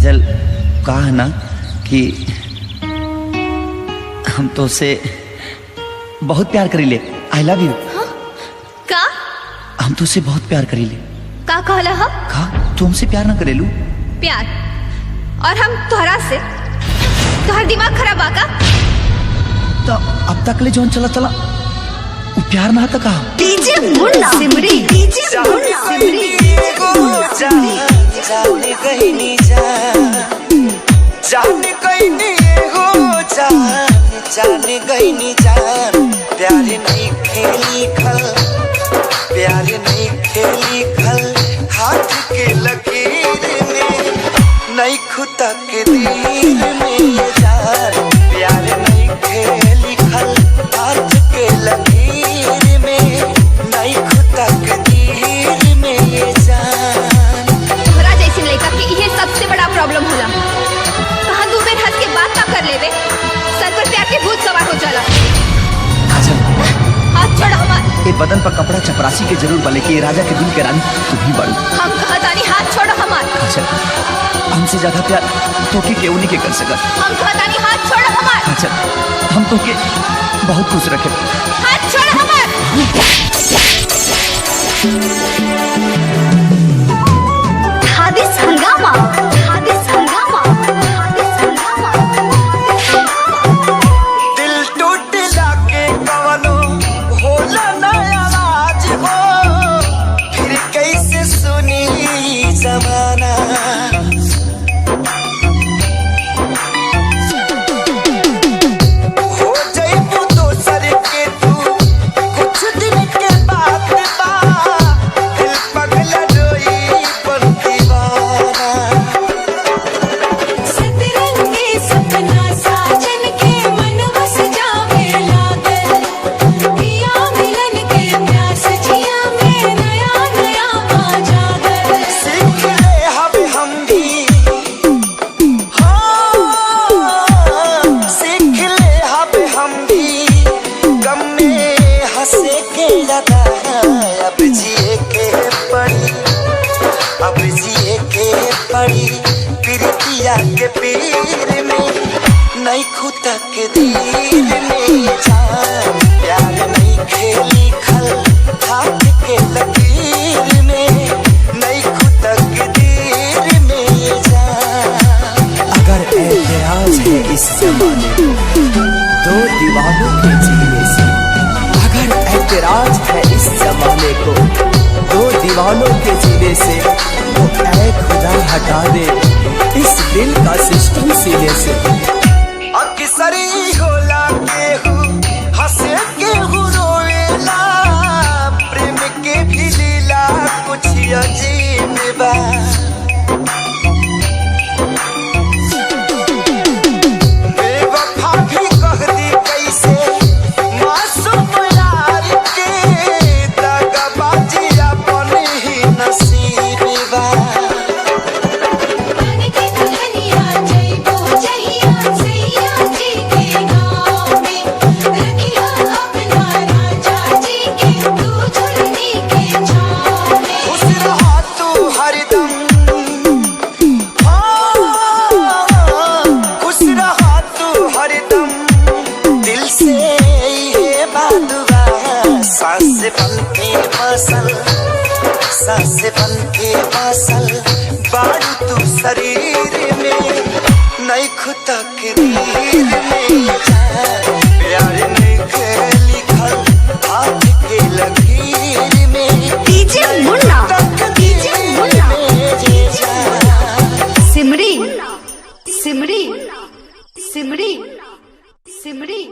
काजल, कहा ना कि हम तो से बहुत प्यार करीले। I love you. का हम तो से बहुत प्यार करीले। का कहला हम? का तू हमसे प्यार ना करेलू? प्यार और हम तोहरा से? तोहर दिमाग खराब आ का? तो अब तक ले जोन चला चला वो प्यार ना था कहा? डीजे मुन्ना सिमरी, डीजे मुन्ना सिमरी, जाने कहीं नहीं जाने कहीं नहीं हो जाने कहीं नहीं जान। प्यार नहीं खेली खल, प्यार नहीं खेली खल, हाथ के लकीर में नहीं खुदा के दिल में ये जान। प्यार नहीं खेली खल, हाथ के लकीर में नहीं खुदा के दिल में ये जान। तोहरा जैसे लड़का के ये सबसे बड़ा प्रॉब्लम होला। कहाँ दो बेर हंस के बात ना कर लेवे, सर पर प्यार के भूत सवार हो जाला। काजल, हाथ छोड़ हमार। ये बदन पर कपड़ा चपरासी के जरूर बले कि ये राजा के दिल के रानी तू भी बड़ी। हम कहतानी हाथ छोड़ हमार। काजल, हमसे ज्यादा प्यार तो के केहू नहीं के कर सकत। हम कहतानी हाथ छोड़ हमार। काजल, हम तो के बहुत खुश रखे। हाथ छोड़ हमार। हादिस हंगामा, हादिस हंगामा, हादिस हंगामा। दिल टूटला के कवनो होला नया राज हो, फिर कैसे सुनी जमाना। हो जाइबू दोसर के तू कुछ दिन के बाद बा, दिल पगला रोई पर दीवाना। सतरंगी सपना साजन के मन बस जावे लागल, पिया मिलन के प्यास जिया में नया नया आ जागल। सीख ले हम भी, हाँ सीख ले हम भी, गम में हंसे के लगा। अब जिए के पड़ी, अब जिए के पड़ी, प्रीतिया के पीर में नहीं खुदा के दिल में जान। प्यार नहीं खेली खल, हाथ के लकीर में नहीं खुदा के दिल में जान। अगर एतराज है इस जमाने को दो दीवानों के जीने से, अगर एतराज है इस जमाने को दो दीवानों के जीने से, तो ऐ खुदा हटा दे इस दिल का सिस्टम सीने से। अक्सरी होला केहू हंसे केहू रोएला, प्रेम के भी लीला कुछ अजीब बा। बेवफा भी कह दी कैसे मासूम यार के, दगाबाजी अपन ही नसीब बा। मन की दुल्हनिया जइबो जहिया सैया जी के गाँव में, रखिया अपना राजा जी के तू झुलनी के छाँव में। खुश रहा तू हरदम, हाँ खुश रहा तू हरदम, दिल से ये बात बा। सांस बन के फसल, सांस बन के फसल, बारू तू शरीर में नहीं खुदा के दिल में जान। प्यार नहीं खेली खल, हाथ के लकीर में डीजे मुन्ना, डीजे मुन्ना, सिमरी, सिमरी, सिमरी, सिमरी।